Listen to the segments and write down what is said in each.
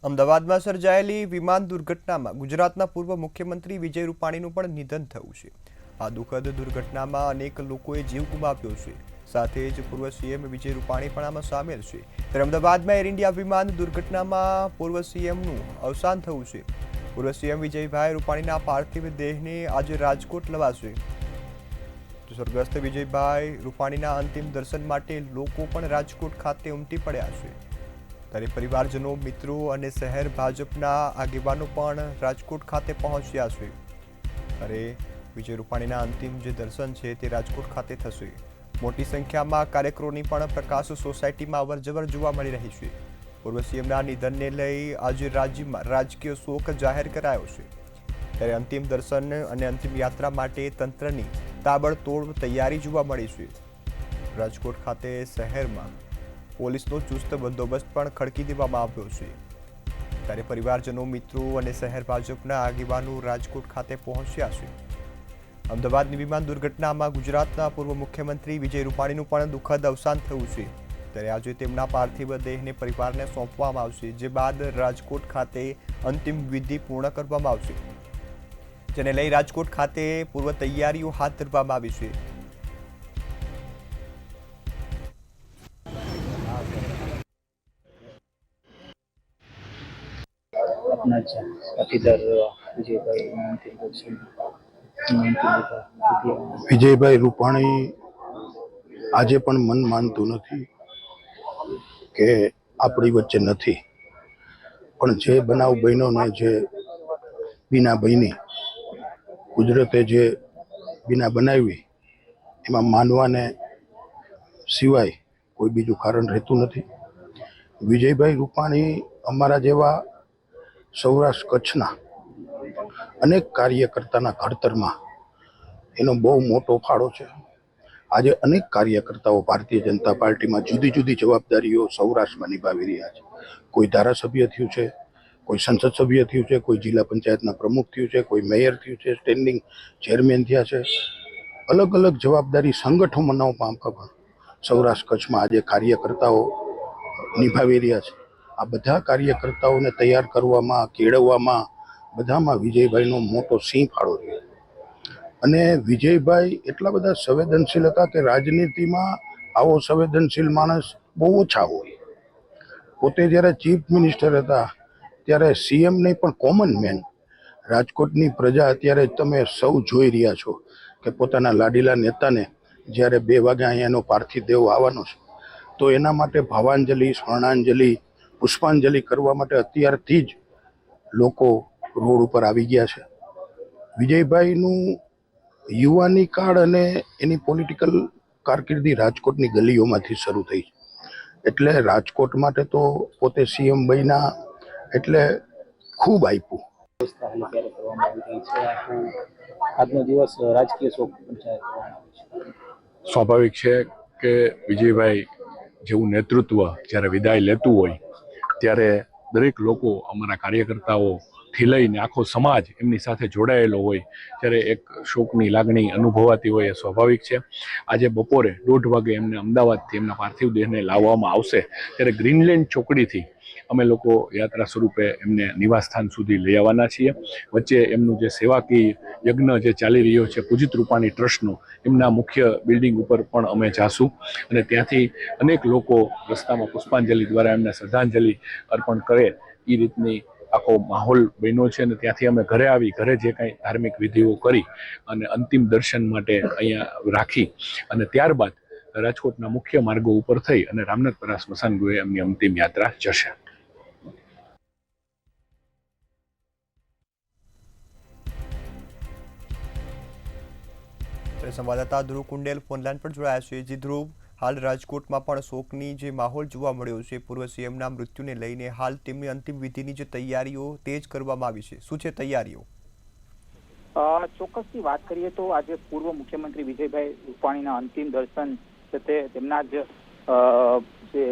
અમદાવાદમાં સર્જાયેલી વિમાન દુર્ઘટનામાં ગુજરાતના પૂર્વ મુખ્યમંત્રી વિજય રૂપાણીનું પણ નિધન થયું છે। આ દુઃખદ દુર્ઘટનામાં અનેક લોકોએ જીવ ગુમાવ્યો છે। સાથે જ પૂર્વ સીએમ વિજય રૂપાણી પણ આમાં સામેલ છે। ત્યારે અમદાવાદમાં એર ઇન્ડિયા વિમાન દુર્ઘટનામાં પૂર્વ સીએમનું અવસાન થયું છે। પૂર્વ સીએમ વિજયભાઈ રૂપાણીના પાર્થિવ દેહને આજે રાજકોટ લવાશે। સ્વર્ગસ્થ વિજયભાઈ રૂપાણીના અંતિમ દર્શન માટે લોકો પણ રાજકોટ ખાતે ઉમટી પડ્યા છે। ત્યારે પરિવારજનો, મિત્રો અને શહેર ભાજપના આગેવાનો પણ રાજકોટ ખાતે પહોંચ્યા છે। ત્યારે વિજય રૂપાણીના અંતિમ જે દર્શન છે તે રાજકોટ ખાતે થશે। મોટી સંખ્યામાં કાર્યકરોની પણ પ્રકાશ સોસાયટીમાં અવરજવર જોવા મળી રહી છે। પૂર્વ સીએમના નિધનને લઈ આજે રાજ્યમાં રાજકીય શોક જાહેર કરાયો છે। ત્યારે અંતિમ દર્શન અને અંતિમ યાત્રા માટે તંત્રની તાબડતોડ તૈયારી જોવા મળી છે। રાજકોટ ખાતે શહેરમાં પોલીસનો ચુસ્ત બંદોબસ્ત પણ ખડકી દેવામાં આવ્યો છે। ત્યારે પરિવારજનો, મિત્રો અને શહેર ભાજપના આગેવાનો રાજકોટ ખાતે પહોંચ્યા છે। અમદાવાદની વિમાન દુર્ઘટનામાં ગુજરાતના પૂર્વ મુખ્યમંત્રી વિજય રૂપાણીનું પણ દુઃખદ અવસાન થયું છે। ત્યારે આજે તેમના પાર્થિવ દેહને પરિવારને સોંપવામાં આવશે, જે બાદ રાજકોટ ખાતે અંતિમ વિધિ પૂર્ણ કરવામાં આવશે, જેને લઈ રાજકોટ ખાતે પૂર્વ તૈયારીઓ હાથ ધરવામાં આવી છે। अपना साथीदार વિજયભાઈ રૂપાણી આજે પણ મન માનતું નથી કે આપણી વચ્ચે નથી, પણ જે બનાવ બન્યો ને જે બીના બની, કુદરતે જે બીના બનાવી એમાં માનવાને સિવાય કોઈ બીજું કારણ રહેતું નથી। વિજયભાઈ રૂપાણી અમારા જેવા સૌરાષ્ટ્ર કચ્છના અનેક કાર્યકર્તાના ઘડતરમાં એનો બહુ મોટો ફાળો છે। આજે અનેક કાર્યકર્તાઓ ભારતીય જનતા પાર્ટીમાં જુદી જુદી જવાબદારીઓ સૌરાષ્ટ્રમાં નિભાવી રહ્યા છે। કોઈ ધારાસભ્ય થયું છે, કોઈ સંસદ સભ્ય થયું છે, કોઈ જિલ્લા પંચાયતના પ્રમુખ થયું છે, કોઈ મેયર થયું છે, સ્ટેન્ડિંગ ચેરમેન થયા છે। અલગ અલગ જવાબદારી સંગઠનોમાં પણ સૌરાષ્ટ્ર કચ્છમાં આજે કાર્યકર્તાઓ નિભાવી રહ્યા છે। આ બધા કાર્યકર્તાઓને તૈયાર કરવામાં, કેળવવામાં બધામાં વિજયભાઈનો મોટો સિંહ ફાળો છે। અને વિજયભાઈ એટલા બધા સંવેદનશીલ હતા કે રાજનીતિમાં આવો સંવેદનશીલ માણસ બહુ ઓછા હોય। પોતે જ્યારે ચીફ મિનિસ્ટર હતા ત્યારે સીએમ નહીં પણ કોમન મેન, રાજકોટની પ્રજા અત્યારે તમે સૌ જોઈ રહ્યા છો કે પોતાના લાડીલા નેતાને જ્યારે 2 વાગે અહીંયા એનો પાર્થિવ દેહ આવવાનો છે તો એના માટે ભાવાંજલિ, સ્મરણાંજલિ, પુષ્પાંજલિ કરવા માટે અત્યારથી જ લોકો રોડ ઉપર આવી ગયા છે। વિજયભાઈનું યુવાની કાળ અને એની પોલિટિકલ કારકિર્દી રાજકોટની ગલીઓમાંથી શરૂ થઈ, એટલે રાજકોટ માટે તો પોતે સીએમ બન્યા એટલે ખૂબ આપ્યું। આજનો દિવસ રાજકીય શોક સ્વાભાવિક છે કે વિજયભાઈ જેવું નેતૃત્વ જ્યારે વિદાય લેતું હોય ત્યારે દરેક લોકો, અમારા કાર્યકર્તાઓથી લઈને આખો સમાજ એમની સાથે જોડાયેલો હોય ત્યારે એક શોકની લાગણી અનુભવાતી હોય એ સ્વાભાવિક છે। આજે બપોરે 1:30 વાગે એમને અમદાવાદથી એમના પાર્થિવ દેહને લાવવામાં આવશે ત્યારે ગ્રીનલેન્ડ ચોકડીથી અમે લોકો યાત્રા સ્વરૂપે એમને નિવાસસ્થાન સુધી લઈ આવવાના છીએ। વચ્ચે એમનું જે સેવાકીય યજ્ઞ જે ચાલી રહ્યો છે પૂજિત રૂપાણી ટ્રસ્ટનો, એમના મુખ્ય બિલ્ડિંગ ઉપર પણ અમે જાશું અને ત્યાંથી અનેક લોકો રસ્તામાં પુષ્પાંજલિ દ્વારા એમને શ્રદ્ધાંજલિ અર્પણ કરે એ રીતની આખો માહોલ બન્યો છે। અને ત્યાંથી અમે ઘરે આવી, ઘરે જે કાંઈ ધાર્મિક વિધિઓ કરી અને અંતિમ દર્શન માટે અહીંયા રાખી અને ત્યારબાદ રાજકોટના મુખ્ય માર્ગો ઉપર થઈ અને રામનાથપરા સ્મશાન ગૃહે એમની અંતિમ યાત્રા જશે। સંવાદદાતા ધ્રુવ કુંડેલ ફોનલાઈન પર જોડાયા છે। જે ધ્રુવ, હાલ રાજકોટમાં પણ શોકની જે માહોલ જોવા મળ્યો છે પૂર્વ સીએમના મૃત્યુને લઈને, હાલ તેમની અંતિમ વિધિની જે તૈયારીઓ તેજ કરવામાં આવી છે, શું છે તૈયારીઓ? ચોક્કસથી વાત કરીએ તો આજે પૂર્વ મુખ્યમંત્રી વિજયભાઈ રૂપાણીના અંતિમ દર્શન છે તે તેમના જ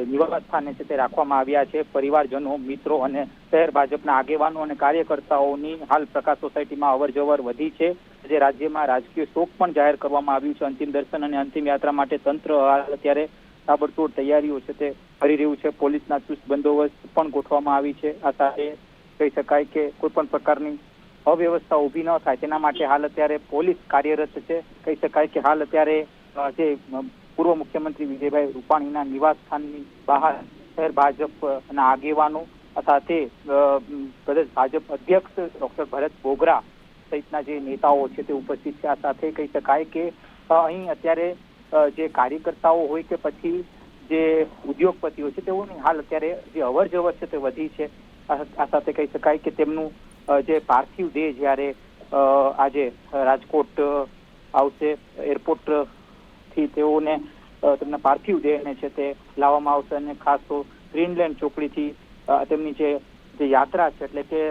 નિવાસ સ્થાને છે તે રાખવામાં આવ્યા છે। પરિવારજનો, મિત્રો અને શહેર ભાજપના આગેવાનો અને કાર્યકર્તાઓની હાલ પ્રકાશ સોસાયટીમાં અવરજવર વધી છે। જે રાજ્યમાં રાજકીય શોક પણ જાહેર કરવામાં આવ્યું છે। અંતિમ દર્શન અને અંતિમ યાત્રા માટે તંત્ર અત્યારે તાબડતોડ તૈયારીઓ છે તે ફરી રહ્યું છે. પોલીસના ચુસ્ત બંદોબસ્ત પણ ગોઠવવામાં આવી છે. આ સાથે કહી શકાય કે કોઈ પણ પ્રકારની અવ્યવસ્થા ઊભી ન થાય તેના માટે હાલ અત્યારે પોલીસ કાર્યરત છે. કહી શકાય કે હાલ અત્યારે જે પૂર્વ મુખ્યમંત્રી વિજયભાઈ રૂપાણીના નિવાસ સ્થાનની બહાર શહેર ભાજપના આગેવાનો સાથે પ્રદેશ ભાજપ અધ્યક્ષ ડોક્ટર ભરત બોગરા સહિતના જે નેતાઓ છે તે ઉપસ્થિત છે. આ સાથે કહી શકાય કે અહીં અત્યારે જે કાર્યકર્તાઓ હોય કે પછી જે ઉદ્યોગપતિઓ છે તેઓની હાલ અત્યારે જે અવર જવર છે તે વધી છે. આ સાથે કહી શકાય કે તેમનું જે પાર્થિવ દેહ જ્યારે આજે રાજકોટ આવશે એરપોર્ટ થી તેઓને તેમના પાર્થિવ દેહને છે તે લાવવામાં આવશે અને ખાસ તો ગ્રીનલેન્ડ ચોકડીથી તેમની જે યાત્રા છે એટલે કે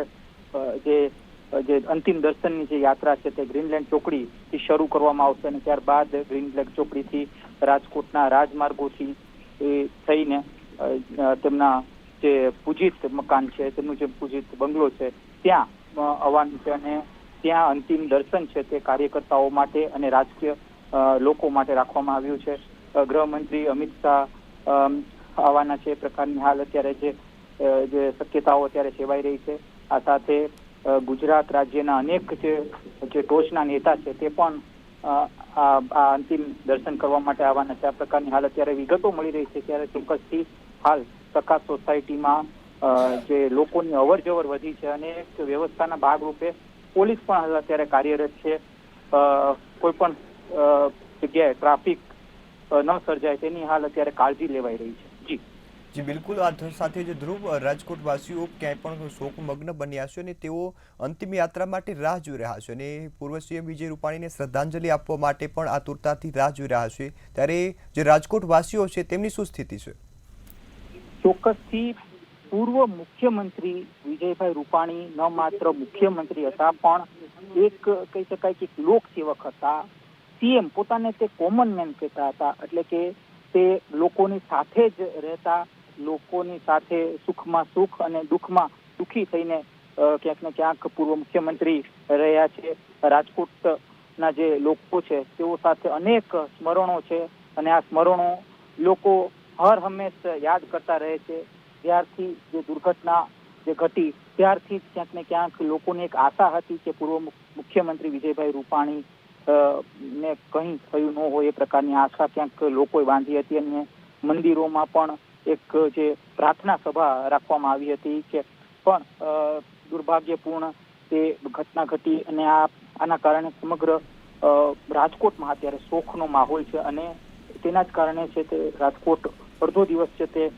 જે અંતિમ દર્શનની જે યાત્રા છે તે ગ્રીનલેન્ડ ચોકડીથી શરૂ કરવામાં આવશે અને ત્યારબાદ ગ્રીનલેન્ડ ચોકડીથી રાજકોટના રાજમાર્ગોથી થઈને તેમના જે પૂજિત મકાન છે તેમનું જે પૂજિત બંગલો છે ત્યાં આવવાનું છે અને ત્યાં અંતિમ દર્શન છે તે કાર્યકર્તાઓ માટે અને રાજકીય લોકો માટે રાખવામાં આવ્યું છે. ગૃહમંત્રી અમિત શાહ આવવાના છે પ્રકારની હાલ અત્યારે જે શક્યતાઓ અત્યારે સેવાઈ રહી છે. આ સાથે ગુજરાત રાજ્યના અનેક જે ટોચના નેતા છે તે પણ આ અંતિમ દર્શન કરવા માટે આવવાના છે. આ પ્રકારની હાલ અત્યારે વિગતો મળી રહી છે. ત્યારે ચોક્કસથી હાલ પ્રકાશ સોસાયટીમાં જે લોકોની અવર જવર વધી છે અને એક વ્યવસ્થાના ભાગરૂપે પોલીસ પણ હાલ અત્યારે કાર્યરત છે. કોઈ પણ જગ્યાએ ટ્રાફિક ન સર્જાય તેની હાલ અત્યારે કાળજી લેવાઈ રહી છે. જી બિલકુલ. આ સાથે જ ધ્રુવ, રાજકોટ વાસીઓ ક્યાંય પણ શોકમગ્ન બન્યા છે અને તેઓ અંતિમ યાત્રા માટે રાહ જોઈ રહ્યા છે અને પૂર્વ સીએમ વિજય રૂપાણીને શ્રદ્ધાંજલિ આપવા માટે પણ આતુરતાથી રાહ જોઈ રહ્યા છે. ત્યારે જે રાજકોટ વાસીઓ છે તેમની શું સ્થિતિ છે? ચોક્કસથી પૂર્વ મુખ્યમંત્રી વિજયભાઈ રૂપાણી ન માત્ર મુખ્યમંત્રી હતા પણ એક કહી શકાય કે લોકસેવક હતા. સીએમ પોતાને તે કોમન મેન કહેતા હતા એટલે કે તે લોકોની સાથે જ રહેતા, લોકોની સાથે સુખમાં સુખ અને દુઃખમાં દુઃખી થઈને ક્યાંક ને ક્યાંક પૂર્વ મુખ્યમંત્રી રહ્યા છે. રાજકોટના જે લોકો છે તેઓ સાથે અનેક સ્મરણો છે અને આ સ્મરણો લોકો હર હંમેશ યાદ કરતા રહે છે. ત્યારથી જે દુર્ઘટના જે ઘટી ત્યારથી જ ક્યાંક ને ક્યાંક લોકોને એક આશા હતી કે પૂર્વ મુખ્યમંત્રી વિજયભાઈ રૂપાણી ને કંઈ થયું ન હોય એ પ્રકારની આશા ક્યાંક લોકોએ બાંધી હતી અને મંદિરોમાં પણ એક જે પ્રાર્થના સભા રાખવામાં આવી હતી કે પણ દુર્ભાગ્યપૂર્ણ તે ઘટના ઘટી અને આના કારણે સમગ્ર રાજકોટમાં અત્યારે શોકનો માહોલ છે અને તેના જ કારણે છે તે રાજકોટ અડધો દિવસ છે તે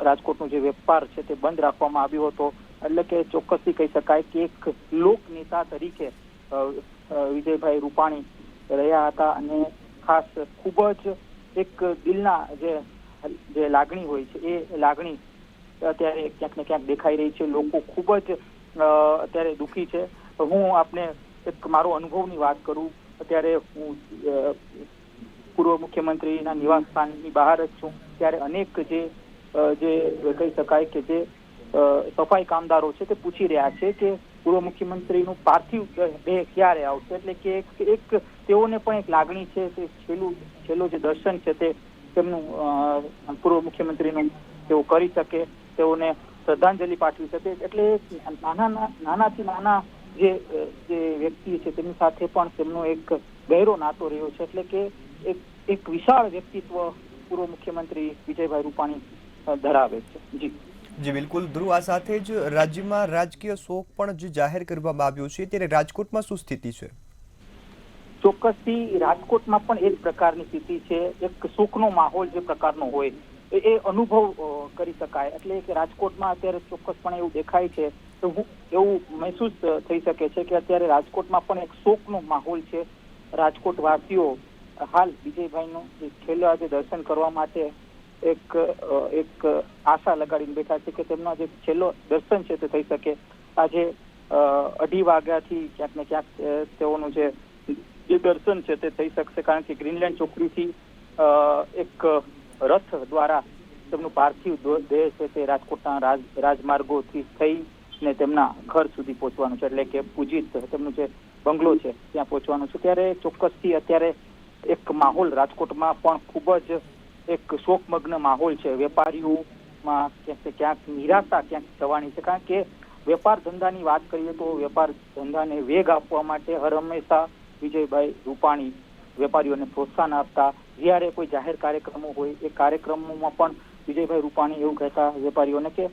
રાજકોટનો જે વેપાર છે તે બંધ રાખવામાં આવ્યો હતો. એટલે કે ચોક્કસથી કહી શકાય કે એક લોક નેતા તરીકે વિજયભાઈ રૂપાણી રહ્યા હતા અને ખાસ ખૂબ જ એક દિલના જે લાગણી હોય છે એ લાગણી અત્યારે ક્યાંક ને ક્યાંક દેખાઈ રહી છે. લોકો ખૂબ જ અત્યારે દુઃખી છે. હું આપને એક મારો અનુભવની વાત કરું. અત્યારે હું પૂર્વ મુખ્યમંત્રીના નિવાસ સ્થાનની બહાર જ છું. ત્યારે અનેક જે કહી શકાય કે જે સફાઈ કામદારો છે તે પૂછી રહ્યા છે કે પૂર્વ મુખ્યમંત્રીનું પાર્થિવ દેહ ક્યારે આવશે. એટલે કે એક તેઓને પણ એક લાગણી છે કે છેલ્લું જે દર્શન છે તે તેમનું પૂર્વ મુખ્યમંત્રીનું તેઓ કરી શકે, તેઓને શ્રદ્ધાંજલિ પાઠવી શકે. એટલે નાનાથી નાના જે વ્યક્તિ છે તેમની સાથે પણ તેમનો એક ગહેરો નાતો રહ્યો છે. એટલે કે એક વિશાળ વ્યક્તિત્વ પૂર્વ મુખ્યમંત્રી વિજયભાઈ રૂપાણી ધરાવે છે. જી બિલકુલ ધ્રુવ, આ સાથે જ રાજ્યમાં રાજકીય શોક પણ જે જાહેર કરવામાં આવ્યો છે ત્યારે રાજકોટમાં શું સ્થિતિ છે? ચોક્કસથી રાજકોટમાં પણ એ જ પ્રકારની સ્થિતિ છે. એક શોકનો માહોલ જે પ્રકારનો હોય એ અનુભવ કરી શકાય. એટલે કે રાજકોટમાં અત્યારે ચોક્કસપણે એવું દેખાય છે તો એવું મહેસૂસ થઈ શકે છે કે અત્યારે રાજકોટમાં પણ એક શોકનો માહોલ છે. રાજકોટ વાસીઓ હાલ વિજયભાઈનું છેલ્લા આજે દર્શન કરવા માટે એક આશા લગાડીને બેઠા છે કે તેમનો જે છેલ્લો દર્શન છે તે થઈ શકે. આજે 2:30 વાગ્યાથી ક્યાંક ને ક્યાંક તેઓનું જે દર્શન છે તે થઈ શકશે કારણ કે ગ્રીનલેન્ડ ચોકડીથી એક રથ દ્વારા તેમનું પાર્થિવ દેહ છે તે રાજકોટના રાજમાર્ગોથી થઈને તેમના ઘર સુધી પહોંચવાનું છે. એટલે કે પૂજિત તેમનું જે બંગલો છે ત્યાં પહોંચવાનું છે. ત્યારે ચોક્કસથી અત્યારે એક માહોલ રાજકોટમાં પણ ખૂબ જ એક શોકમગ્ન માહોલ છે. વેપારીઓમાં ક્યાંક ક્યાંક નિરાશા ક્યાંક થવાની છે, કારણ કે વેપાર ધંધાની વાત કરીએ તો વેપાર ધંધાને વેગ આપવા માટે હર હંમેશા વિજયભાઈ રૂપાણી વેપારીઓને પ્રોત્સાહન આપતા. જ્યારે કોઈ જાહેર કાર્યક્રમો હોય એ કાર્યક્રમોમાં પણ વિજયભાઈ રૂપાણી એવું કહેતા વેપારીઓને કે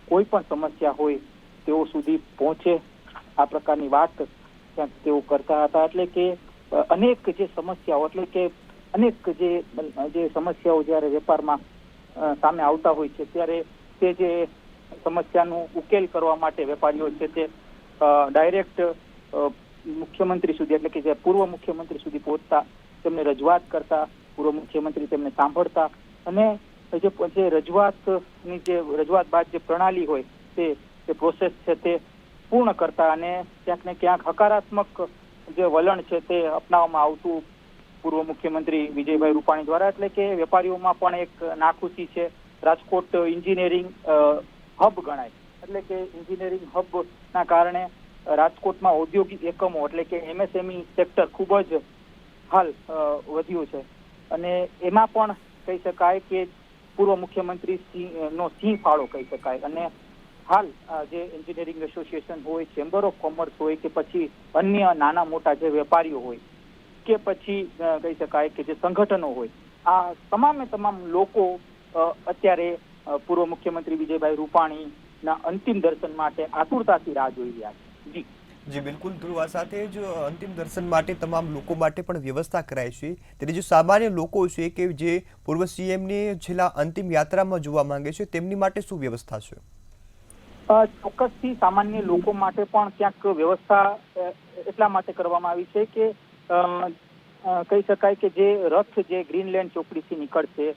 કોઈ પણ સમસ્યા હોય તેઓ સુધી પહોંચે, આ પ્રકારની વાત ક્યાંક તેઓ કરતા હતા. એટલે કે અનેક જે સમસ્યાઓ એટલે કે અનેક જે સમસ્યાઓ જ્યારે વેપારમાં સામે આવતા હોય છે ત્યારે તે જે સમસ્યાનું ઉકેલ કરવા માટે વેપારીઓ છે તે ડાયરેક્ટ મુખ્યમંત્રી સુધી એટલે કે જે પૂર્વ મુખ્યમંત્રી સુધી પહોંચતા, તેમને રજૂઆત કરતા, પૂર્વ મુખ્યમંત્રી તેમને સાંભળતા અને જે રજૂઆત બાદ જે પ્રણાલી હોય તે પ્રોસેસ છે તે પૂર્ણ કરતા અને ક્યાંક ને ક્યાંક હકારાત્મક જે વલણ છે તે અપનાવવામાં આવતું પૂર્વ મુખ્યમંત્રી વિજયભાઈ રૂપાણી દ્વારા. એટલે કે વેપારીઓમાં પણ એક નાખુશી છે. રાજકોટ એન્જિનિયરિંગ હબ ગણાય, એટલે કે એન્જિનિયરિંગ હબના કારણે રાજકોટમાં ઔદ્યોગિક એકમો એટલે કે MSME સેક્ટર ખૂબ જ હાલ વધ્યું છે અને એમાં પણ કહી શકાય કે પૂર્વ મુખ્યમંત્રી નો સિંહ ફાળો કહી શકાય. અને હાલ જે એન્જિનિયરિંગ એસોસિએશન હોય, ચેમ્બર ઓફ કોમર્સ હોય કે પછી અન્ય નાના મોટા જે વેપારીઓ હોય કે પછી કહી શકાય કે જે સંગઠનો હોય, આ તમામ લોકો અત્યારે પૂર્વ મુખ્યમંત્રી વિજયભાઈ રૂપાણીના અંતિમ દર્શન માટે આતુરતાથી રાહ જોઈ રહ્યા છે. જી બિલકુલ ધ્રુવ, આ સાથે જ અંતિમ દર્શન માટે તમામ લોકો માટે પણ વ્યવસ્થા કરાઈ છે. ત્યારે જે સામાન્ય લોકો છે કે જે પૂર્વ CMની છેલ્લા અંતિમ યાત્રામાં જોવા માંગે છે તેમની માટે શું વ્યવસ્થા છે? ચોક્કસથી સામાન્ય લોકો માટે પણ ક્યાંક વ્યવસ્થા એટલા માટે કરવામાં આવી છે કે કહી શકાય કે જે રથ જે ગ્રીનલેન્ડ ચોકડીથી નીકળશે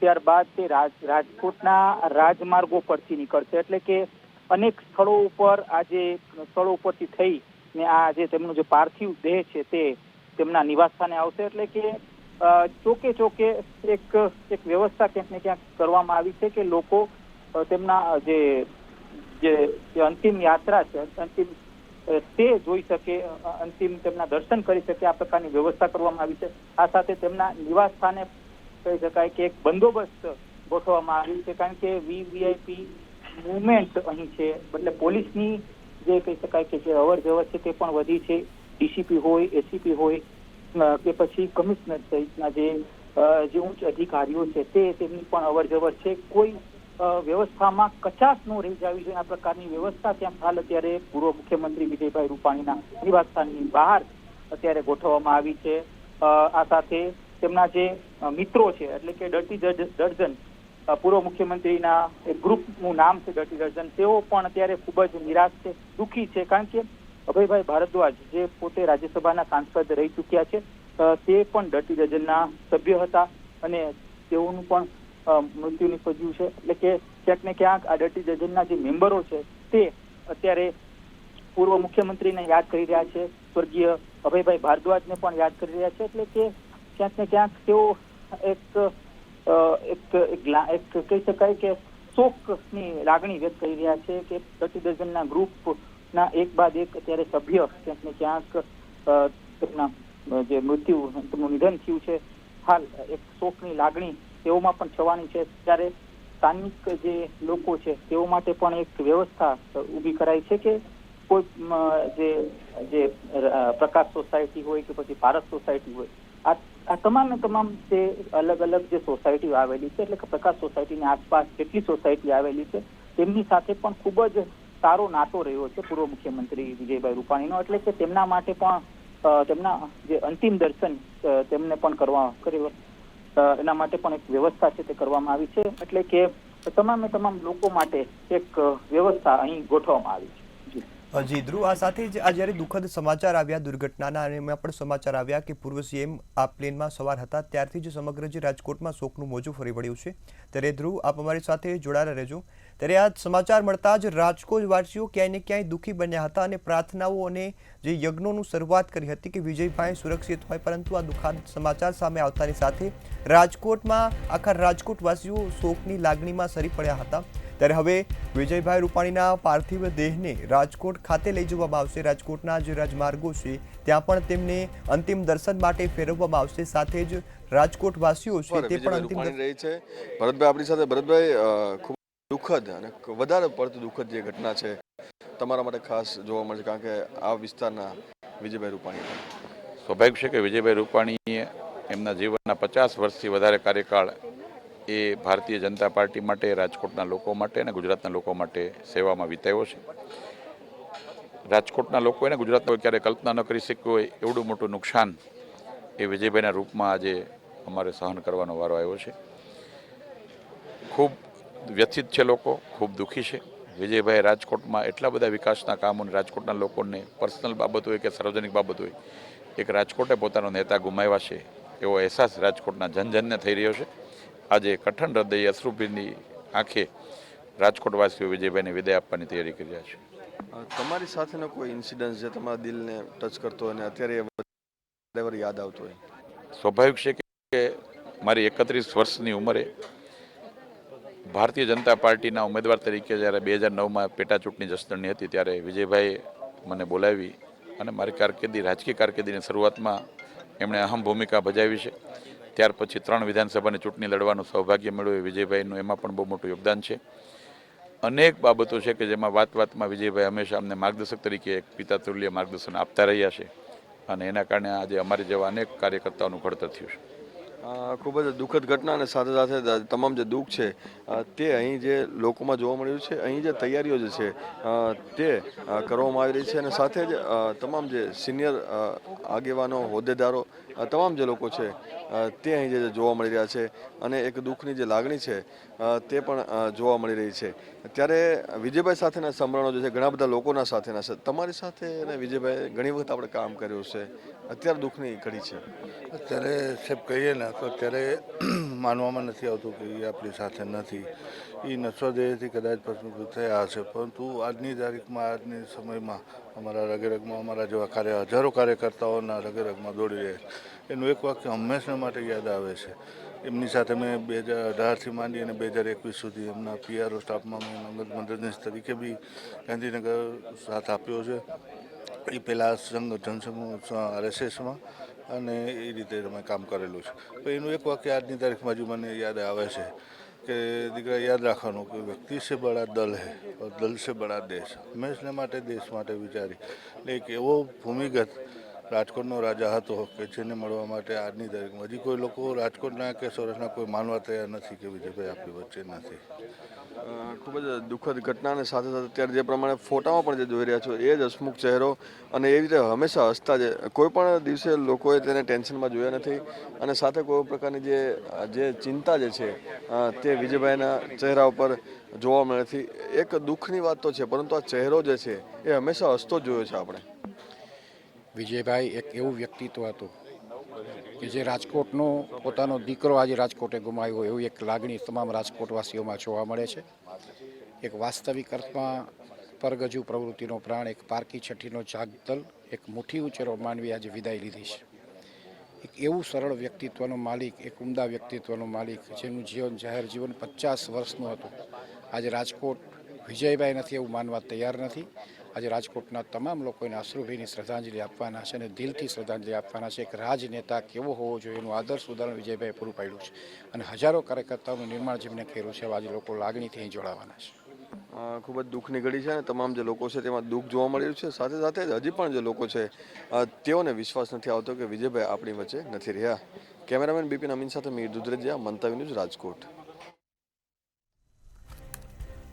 ત્યારબાદ તે રાજકોટના રાજમાર્ગો પરથી નીકળશે. એટલે કે અનેક સ્થળો ઉપર સ્થળો ઉપરથી થઈ ને આ જે તેમનું જે પાર્થિવ દેહ છે તે તેમના નિવાસસ્થાને આવશે. એટલે કે ચોકે એક વ્યવસ્થા ક્યાંક ને ક્યાંક કરવામાં આવી છે કે લોકો તેમના જે અંતિમ યાત્રા છે તે જોઈ શકે, અંતિમ તેમના દર્શન કરી શકે, આ પ્રકારની વ્યવસ્થા કરવામાં આવી છે. આ સાથે તેમના નિવાસ સ્થાને કહી શકાય કે એક બંદોબસ્ત ગોઠવવામાં આવ્યું છે, કારણ કે VIP મુવમેન્ટ અહીં છે, એટલે પોલીસની જે કહી શકાય કે જે અવર જવર છે તે પણ વધી છે. DCP હોય, ACP હોય કે પછી કમિશનર સહિતના જે ઉચ્ચ અધિકારીઓ છે તેમની પણ અવર જવર છે. કોઈ વ્યવસ્થામાં કચાશ ન રહી જવી જોઈએ, આ પ્રકારની વ્યવસ્થા ત્યાં હાલ અત્યારે પૂર્વ મુખ્યમંત્રી વિજયભાઈ રૂપાણીના નિવાસસ્થાનની બહાર અત્યારે ગોઠવવામાં આવી છે. આ સાથે તેમના જે મિત્રો છે એટલે કે ડર્ટી દર્જન, પૂર્વ મુખ્યમંત્રીના એક ગ્રુપનું નામ છે ડર્ટી દર્જન, તેઓ પણ અત્યારે ખૂબ જ નિરાશ છે, દુઃખી છે, કારણ કે અભયભાઈ ભારદ્વાજ જે પોતે રાજ્યસભાના સાંસદ રહી ચૂક્યા છે તે પણ ડર્ટી દર્જનના સભ્ય હતા અને તેઓનું પણ મૃત્યુ નિપજ્યું છે. એટલે કે ક્યાંક ને ક્યાંક આ ડર્ટી દર્જનના જે મેમ્બરો છે તે અત્યારે પૂર્વ મુખ્યમંત્રીને યાદ કરી રહ્યા છે, સ્વર્ગીય અભયભાઈ ભારદ્વાજને પણ યાદ કરી રહ્યા છે. એટલે કે ક્યાંક ને ક્યાંક તેઓ એક કહી શકાય કે શોકની લાગણી વ્યક્ત કરી રહ્યા છે કે ડર્ટી દર્જનના ગ્રુપના એક બાદ એક અત્યારે સભ્ય ક્યાંક ને ક્યાંક તેમના જે તેમનું નિધન થયું છે. હાલ એક શોકની લાગણી તેઓમાં પણ છવાની છે. ત્યારે સ્થાનિક જે લોકો છે તેઓ માટે પણ એક વ્યવસ્થા ઊભી કરાઈ છે કે કોઈ જે પ્રકાશ સોસાયટી હોય કે પછી ભારત સોસાયટી હોય, આ તમામ જે અલગ અલગ જે સોસાયટીઓ આવેલી છે, એટલે કે પ્રકાશ સોસાયટીની આસપાસ જેટલી સોસાયટી આવેલી છે તેમની સાથે પણ ખૂબ જ સારો નાતો રહ્યો છે પૂર્વ મુખ્યમંત્રી વિજયભાઈ રૂપાણીનો. એટલે કે તેમના માટે પણ તેમના જે અંતિમ દર્શન તેમને પણ એના માટે પણ એક વ્યવસ્થા છે તે કરવામાં આવી છે. એટલે કે તમામ લોકો માટે એક વ્યવસ્થા અહીં ગોઠવવામાં આવી છે. જી ધ્રુવ, આ સાથે જ આ જ્યારે દુઃખદ સમાચાર આવ્યા દુર્ઘટનાના અને એમાં પણ સમાચાર આવ્યા કે પૂર્વ CM આ પ્લેનમાં સવાર હતા ત્યારથી જ સમગ્ર જે રાજકોટમાં શોકનું મોજું ફરી વળ્યું છે. ત્યારે ધ્રુવ, આપ અમારી સાથે જોડાયેલા રહેજો. ત્યારે આ સમાચાર મળતા જ રાજકોટવાસીઓ ક્યાંય ને ક્યાંય દુઃખી બન્યા હતા અને પ્રાર્થનાઓ અને જે યજ્ઞોનું શરૂઆત કરી હતી કે વિજયભાઈ સુરક્ષિત હોય, પરંતુ આ દુઃખદ સમાચાર સામે આવતાની સાથે રાજકોટમાં આખા રાજકોટવાસીઓ શોકની લાગણીમાં સરી પડ્યા હતા. ત્યારે હવે વિજયભાઈ રૂપાણીના પાર્થિવ દેહને રાજકોટ ખાતે લઈ જવામાં આવશે. રાજકોટના જે રાજમાર્ગો છે ત્યાં પણ તેમને અંતિમ દર્શન માટે ફેરવવામાં આવશે. સાથે જ રાજકોટવાસીઓ છે તે પણ અંતિમ રહી છે. ભરતભાઈ આપણી સાથે. ભરતભાઈ, ખૂબ દુઃખદ અને વધારે પડતું દુઃખદ જે ઘટના છે તમારા માટે ખાસ જોવા મળશે, કારણ કે આ વિસ્તારના વિજયભાઈ રૂપાણી સ્વાભાવિક છે કે વિજયભાઈ રૂપાણીએ એમના જીવનના 50 વર્ષથી વધારે કાર્યકાળ એ ભારતીય જનતા પાર્ટી માટે, રાજકોટના લોકો માટે અને ગુજરાતના લોકો માટે સેવામાં વિતાવ્યો છે. રાજકોટના લોકો અને ગુજરાતના ક્યારે કલ્પના ન કરી શક્યું હોય એવડું મોટું નુકસાન એ વિજયભાઈના રૂપમાં આજે અમારે સહન કરવાનો વારો આવ્યો છે. ખૂબ વ્યથિત છે લોકો, ખૂબ દુઃખી છે. વિજયભાઈ રાજકોટમાં એટલા બધા વિકાસના કામો અને રાજકોટના લોકોને પર્સનલ બાબત હોય કે સાર્વજનિક બાબત હોય, એક રાજકોટે પોતાનો નેતા ગુમાવ્યા છે એવો અહેસાસ રાજકોટના જનજનને થઈ રહ્યો છે. આજે કઠણ હૃદય અશ્રુભીની આંખે રાજકોટવાસીઓ વિજયભાઈને વિદાય આપવાની તૈયારી કરી રહ્યા છે. તમારી સાથેનો કોઈ ઇન્સિડન્સ જે તમારા દિલને ટચ કરતો હોય અને અત્યારે યાદ આવતો હોય? સ્વાભાવિક છે કે મારી 31 વર્ષની ઉંમરે ભારતીય જનતા પાર્ટીના ઉમેદવાર તરીકે જ્યારે 2009માં પેટા ચૂંટણી જસદણની હતી ત્યારે વિજયભાઈએ મને બોલાવી અને મારી રાજકીય કારકિર્દીની શરૂઆતમાં એમણે અહમ ભૂમિકા ભજાવી છે. ત્યાર પછી 3 વિધાનસભાની ચૂંટણી લડવાનું સૌભાગ્ય મળ્યું. વિજયભાઈનું એમાં પણ બહુ મોટું યોગદાન છે. અનેક બાબતો છે કે જેમાં વાતમાં વિજયભાઈ હંમેશા અમને માર્ગદર્શક તરીકે એક પિતા તુલ્ય માર્ગદર્શન આપતા રહ્યા છે અને એના કારણે આજે અમારી જેવા અનેક કાર્યકર્તાઓનું ઘડતર થયું છે. ખૂબ જ દુઃખદ ઘટના અને સાથે સાથે તમામ જે દુઃખ છે તે અહીં જે લોકોમાં જોવા મળ્યું છે, અહીં જે તૈયારીઓ જે છે તે કરવામાં આવી રહી છે અને સાથે જ તમામ જે સિનિયર આગેવાનો, હોદ્દેદારો, તમામ જે લોકો છે તે અહીં જે જોવા મળી રહ્યા છે અને એક દુઃખની જે લાગણી છે તે પણ જોવા મળી રહી છે. ત્યારે વિજયભાઈ સાથેના સમરણો જે છે ઘણા બધા લોકોના સાથેના છે. તમારી સાથે અને વિજયભાઈ ઘણી વખત આપણે કામ કર્યું છે, અત્યારે દુઃખની ઘડી છે. અત્યારે સાહેબ કહીએ ને તો અત્યારે માનવામાં નથી આવતું કે એ આપણી સાથે નથી. એ નશ્વદેહથી કદાચ પસંદ થયા હશે, પરંતુ આજની તારીખમાં, આજની સમયમાં અમારા રગેરગમાં અમારા જેવા હજારો કાર્યકર્તાઓના રગેરગમાં દોડી રહે. એનું એક વાક્ય હંમેશા માટે યાદ આવે છે. એમની સાથે મેં 2018થી માંડી અને 2021 સુધી એમના PRO સ્ટાફમાં મેં મદદનીશ તરીકે બી ગાંધીનગર સાથ આપ્યો છે. એ પહેલાં જનસંઘ RSSમાં અને એ રીતે અમે કામ કરેલું છે. તો એનું એક વાક્ય આજની તારીખમાં હજુ મને યાદ આવે છે કે દીકરા યાદ રાખવાનું કે વ્યક્તિ છે બડા દલ હૈ और દલ છે બડા દેશ. હંમેશને માટે દેશ માટે વિચારી એટલે એક એવો ભૂમિગત રાજકોટનો રાજા હતો કે જેને મળવા માટે આજની તારીખમાં હજી કોઈ લોકો રાજકોટના કે સૌરાષ્ટ્રના કોઈ માનવા તૈયાર નથી કે વિજયભાઈ આપણી વચ્ચે નથી. ખૂબ જ દુઃખદ ઘટના અને સાથે સાથે અત્યારે જે પ્રમાણે ફોટામાં પણ જે જોઈ રહ્યા છો એ જ હસમુખ ચહેરો અને એ રીતે હંમેશા હસતા જ. કોઈ પણ દિવસે લોકોએ તેને ટેન્શનમાં જોયા નથી અને સાથે કોઈ પ્રકારની જે ચિંતા જે છે તે વિજયભાઈના ચહેરા ઉપર જોવા મળે નથી. એક દુઃખની વાત તો છે, પરંતુ આ ચહેરો જે છે એ હંમેશા હસતો જ જોયો છે આપણે. વિજયભાઈ એક એવું વ્યક્તિત્વ હતું કે જે રાજકોટનો પોતાનો દીકરો આજે રાજકોટે ગુમાવ્યો એવી એક લાગણી તમામ રાજકોટવાસીઓમાં જોવા મળે છે. એક વાસ્તવિક અર્થમાં પરગજુ પ્રવૃત્તિનો પ્રાણ, એક પારકી છઠ્ઠીનો જાગતલ, એક મુઠ્ઠી ઉંચેરો માનવી આજે વિદાય લીધી છે. એક એવું સરળ વ્યક્તિત્વનો માલિક, એક ઉમદા વ્યક્તિત્વનો માલિક જેનું જીવન, જાહેર જીવન 50 વર્ષનું હતું. આજે રાજકોટ વિજયભાઈ નથી એવું માનવા તૈયાર નથી. આજે રાજકોટના તમામ લોકોને અશ્રુભીની શ્રદ્ધાંજલિ આપવાના છે અને દિલથી શ્રદ્ધાંજલિ આપવાના છે. એક રાજનેતા કેવો હોવો જોઈએ એનું આદર્શ ઉદાહરણ વિજયભાઈ પૂરું પાડ્યું છે અને હજારો કાર્યકર્તાઓનું નિર્માણ જેમને કર્યું છે. આજે લોકો લાગણીથી અહીં જોડાવાના છે. ખૂબ જ દુઃખની ઘડી છે અને તમામ જે લોકો છે તેમાં દુઃખ જોવા મળી રહ્યું છે. સાથે સાથે હજી પણ જે લોકો છે તેઓને વિશ્વાસ નથી આવતો કે વિજયભાઈ આપણી વચ્ચે નથી રહ્યા. કેમેરામેન બિપિન અમીન સાથે મીર દુધરેજિયા, મંતવ્ય ન્યૂઝ, રાજકોટ.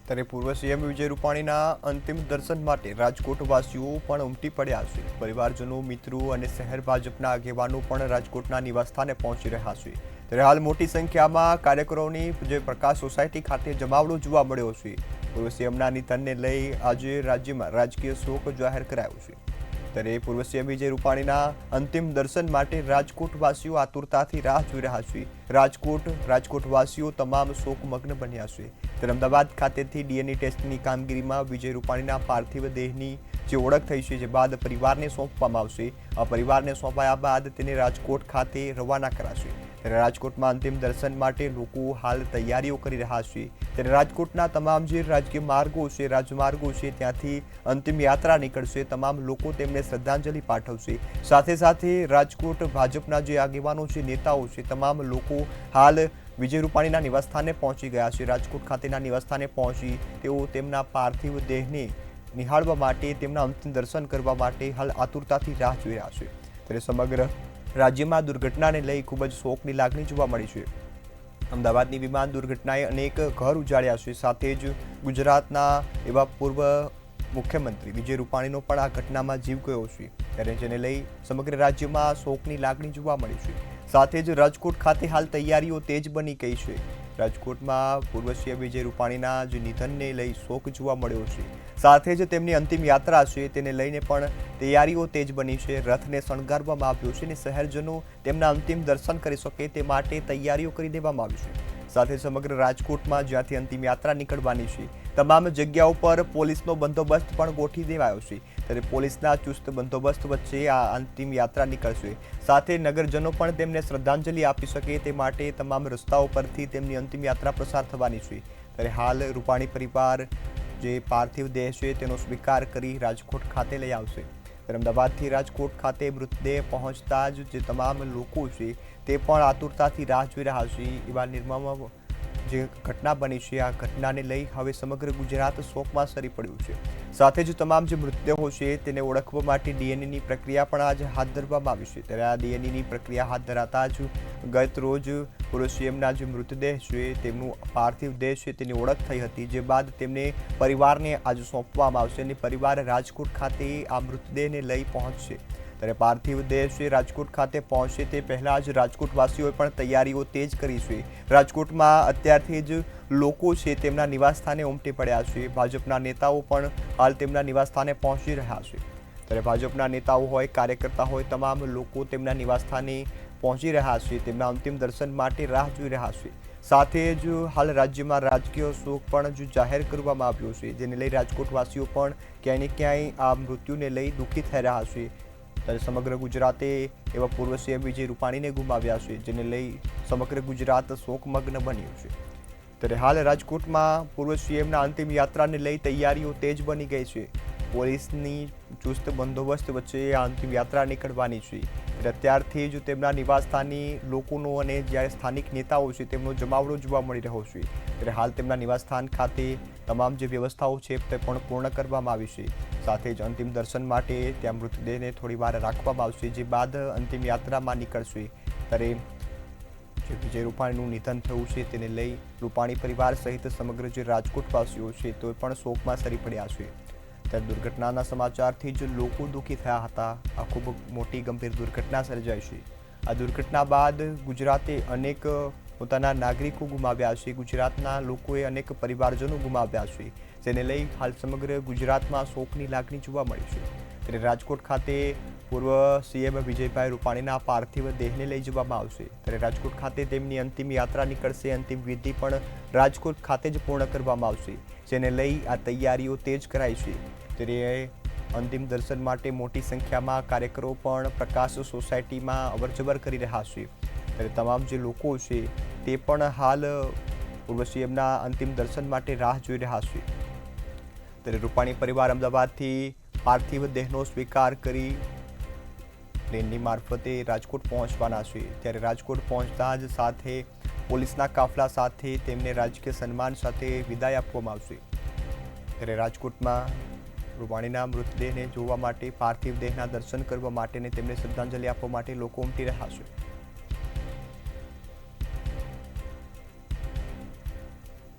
ત્યારે પૂર્વ CM વિજય રૂપાણીના અંતિમ દર્શન માટે રાજકોટવાસીઓ પણ ઉમટી પડ્યા છે. પરિવારજનો, મિત્રો અને શહેર ભાજપના આગેવાનો પણ રાજકોટના નિવાસસ્થાને પહોંચી રહ્યા છે. ત્યારે હાલ મોટી સંખ્યામાં કાર્યકરોની જે પ્રકાશ સોસાયટી ખાતે જમાવડો જોવા મળ્યો છે. પૂર્વ CMના નિધનને લઈ આજે રાજ્યમાં રાજકીય શોક જાહેર કરાયો છે. ત્યારે પૂર્વ CM વિજય રૂપાણીના અંતિમ દર્શન માટે રાજકોટવાસીઓ આતુરતાથી રાહ જોઈ રહ્યા છે. રાજકોટવાસીઓ તમામ શોકમગ્ન બન્યા છે. ત્યારે અમદાવાદ ખાતેથી DNA ટેસ્ટની કામગીરીમાં વિજય રૂપાણીના પાર્થિવ દેહની જે ઓળખ થઈ છે, જે બાદ પરિવારને સોંપવામાં આવશે. આ પરિવારને સોંપાયા બાદ તેને રાજકોટ ખાતે રવાના કરાશે. ત્યારે રાજકોટમાં અંતિમ દર્શન માટે લોકો હાલ તૈયારીઓ કરી રહ્યા છે। ત્યારે રાજકોટના તમામ જે રાજકીય માર્ગો છે, રાજમાર્ગો છે, ત્યાંથી અંતિમ યાત્રા નીકળશે। તમામ લોકો તેમને શ્રદ્ધાંજલિ પાઠવશે। સાથે સાથે રાજકોટ ભાજપના જે આગેવાનો છે, નેતાઓ છે, તમામ લોકો હાલ વિજય રૂપાણીના નિવાસસ્થાને પહોંચી ગયા છે। રાજકોટ ખાતેના નિવાસસ્થાને પહોંચી તેઓ તેમના પાર્થિવ દેહને નિહાળવા માટે, તેમના અંતિમ દર્શન કરવા માટે હાલ આતુરતાથી રાહ જોઈ રહ્યા છે। ત્યારે સમગ્ર રાજ્યમાં દુર્ઘટનાને લઈ ખૂબ જ શોકની લાગણી જોવા મળી છે। અમદાવાદની વિમાન દુર્ઘટનાએ અનેક ઘર ઉજાડ્યા છે। સાથે જ ગુજરાતના એવા પૂર્વ મુખ્યમંત્રી વિજય રૂપાણીનો પણ આ ઘટનામાં જીવ ગયો છે। ત્યારે જેને લઈ સમગ્ર રાજ્યમાં શોકની લાગણી જોવા મળી છે। સાથે જ રાજકોટ ખાતે હાલ તૈયારીઓ તેજ બની ગઈ છે। રાજકોટમાં પૂર્વ સીએમ વિજય રૂપાણીના જે નિધનને લઈ શોક જોવા મળ્યો છે। સાથે જ તેમની અંતિમ યાત્રા છે તેને લઈને પણ તૈયારીઓ તેજ બની છે। રથને શણગારવામાં આવ્યો છે અને શહેરજનો તેમના અંતિમ દર્શન કરી શકે તે માટે તૈયારીઓ કરી દેવામાં આવી છે। સાથે સમગ્ર રાજકોટમાં જ્યાંથી અંતિમ યાત્રા નીકળવાની છે તમામ જગ્યાઓ પર પોલીસનો બંદોબસ્ત પણ ગોઠવી દેવાયો છે। ત્યારે પોલીસના ચુસ્ત બંદોબસ્ત વચ્ચે આ અંતિમ યાત્રા નીકળશે। સાથે નગરજનો પણ તેમને શ્રદ્ધાંજલિ આપી શકે તે માટે તમામ રસ્તાઓ પરથી તેમની અંતિમ યાત્રા પ્રસાર થવાની છે। ત્યારે હાલ રૂપાણી પરિવાર જે પાર્થિવ દેહ છે તેનો સ્વીકાર કરી રાજકોટ ખાતે લઈ આવશે। ત્યારે અમદાવાદથી રાજકોટ ખાતે મૃતદેહ પહોંચતા જ જે તમામ લોકો છે તે પણ આતુરતાથી રાહ જોઈ રહ્યા છે। એવા નિર્મમ જે ઘટના બની છે આ ઘટનાને લઈ હવે સમગ્ર ગુજરાત શોકમાં સરી પડ્યું છે। સાથે જ તમામ જે મૃતદેહો છે તેને ઓળખવા માટે ડીએનએની પ્રક્રિયા પણ આજે હાથ ધરવામાં આવી છે। ત્યારે આ ડીએનએની પ્રક્રિયા હાથ ધરાતા જ ગત રોજ પૂર્વ સીએમના જે મૃતદેહ છે તેમનું પાર્થિવ દેહ છે તેની ઓળખ થઈ હતી, જે બાદ તેમને પરિવારને આજે સોંપવામાં આવશે અને પરિવાર રાજકોટ ખાતે આ મૃતદેહને લઈ પહોંચશે। ત્યારે પાર્થિવ દેહ છે રાજકોટ ખાતે પહોંચશે તે પહેલાં જ રાજકોટવાસીઓએ પણ તૈયારીઓ તેજ કરી છે। રાજકોટમાં અત્યારથી જ લોકો છે તેમના નિવાસસ્થાને ઉમટી પડ્યા છે। ભાજપના નેતાઓ પણ હાલ તેમના નિવાસસ્થાને પહોંચી રહ્યા છે। ત્યારે ભાજપના નેતાઓ હોય, કાર્યકર્તા હોય, તમામ લોકો તેમના નિવાસસ્થાને પહોંચી રહ્યા છે, તેમના અંતિમ દર્શન માટે રાહ જોઈ રહ્યા છે। સાથે જ હાલ રાજ્યમાં રાજકીય શોક પણ જાહેર કરવામાં આવ્યો છે, જેને લઈ રાજકોટવાસીઓ પણ ક્યાંય ને ક્યાંય આ મૃત્યુને લઈ દુઃખી થઈ રહ્યા છે। ત્યારે સમગ્ર ગુજરાતે એવા પૂર્વ સીએમ વિજય રૂપાણીને ગુમાવ્યા છે, જેને લઈ સમગ્ર ગુજરાત શોકમગ્ન બન્યું છે। ત્યારે હાલ રાજકોટમાં પૂર્વ સીએમના અંતિમ યાત્રાને લઈ તૈયારીઓ તેજ બની ગઈ છે। પોલીસની ચુસ્ત બંદોબસ્ત વચ્ચે આ અંતિમ યાત્રા નીકળવાની છે। અત્યારથી જ તેમના નિવાસસ્થાની લોકોનો અને જ્યારે સ્થાનિક નેતાઓ છે તેમનો જમાવડો જોવા મળી રહ્યો છે। ત્યારે હાલ તેમના નિવાસસ્થાન ખાતે તમામ જે વ્યવસ્થાઓ છે તે પણ પૂર્ણ કરવામાં આવી છે। સાથે જ અંતિમ દર્શન માટે ત્યાં મૃતદેહને થોડી વાર રાખવામાં આવશે, જે બાદ અંતિમ યાત્રામાં નીકળશે। ત્યારે જે વિજય રૂપાણીનું નિધન થયું છે તેને લઈ રૂપાણી પરિવાર સહિત સમગ્ર જે રાજકોટવાસીઓ છે તે પણ શોકમાં સરી પડ્યા છે। ત્યારે દુર્ઘટનાના સમાચારથી જ લોકો દુઃખી થયા હતા। આ ખૂબ મોટી ગંભીર દુર્ઘટના સર્જાઈ છે। આ દુર્ઘટના બાદ ગુજરાતે અનેક પોતાના નાગરિકો ગુમાવ્યા છે, ગુજરાતના લોકોએ અનેક પરિવારજનો ગુમાવ્યા છે, જેને લઈ હાલ સમગ્ર ગુજરાતમાં શોકની લાગણી જોવા મળી છે। ત્યારે રાજકોટ ખાતે પૂર્વ સીએમ વિજયભાઈ રૂપાણીના પાર્થિવ દેહને લઈ જવામાં આવશે। ત્યારે રાજકોટ ખાતે તેમની અંતિમ યાત્રા નીકળશે, અંતિમ વિધિ પણ રાજકોટ ખાતે જ પૂર્ણ કરવામાં આવશે, જેને લઈ આ તૈયારીઓ તેજ કરાઈ છે। ત્યારે અંતિમ દર્શન માટે મોટી સંખ્યામાં કાર્યકરો પણ પ્રકાશ સોસાયટીમાં અવરજવર કરી રહ્યા છે। ત્યારે તમામ જે લોકો છે તે પણ હાલ પૂર્વ સીએમના અંતિમ દર્શન માટે રાહ જોઈ રહ્યા છે। ત્યારે રૂપાણી પરિવાર અમદાવાદથી પાર્થિવ દેહનો સ્વીકાર કરી ટ્રેનની મારફતે રાજકોટ પહોંચવાના છે। ત્યારે રાજકોટ પહોંચતા જ સાથે પોલીસના કાફલા સાથે તેમને રાજકીય સન્માન સાથે વિદાય આપવામાં આવશે। ત્યારે રાજકોટમાં રૂપાણીના મૃતદેહને જોવા માટે, પાર્થિવ દેહના દર્શન કરવા માટે અને તેમને શ્રદ્ધાંજલિ આપવા માટે લોકો ઉમટી રહ્યા છે।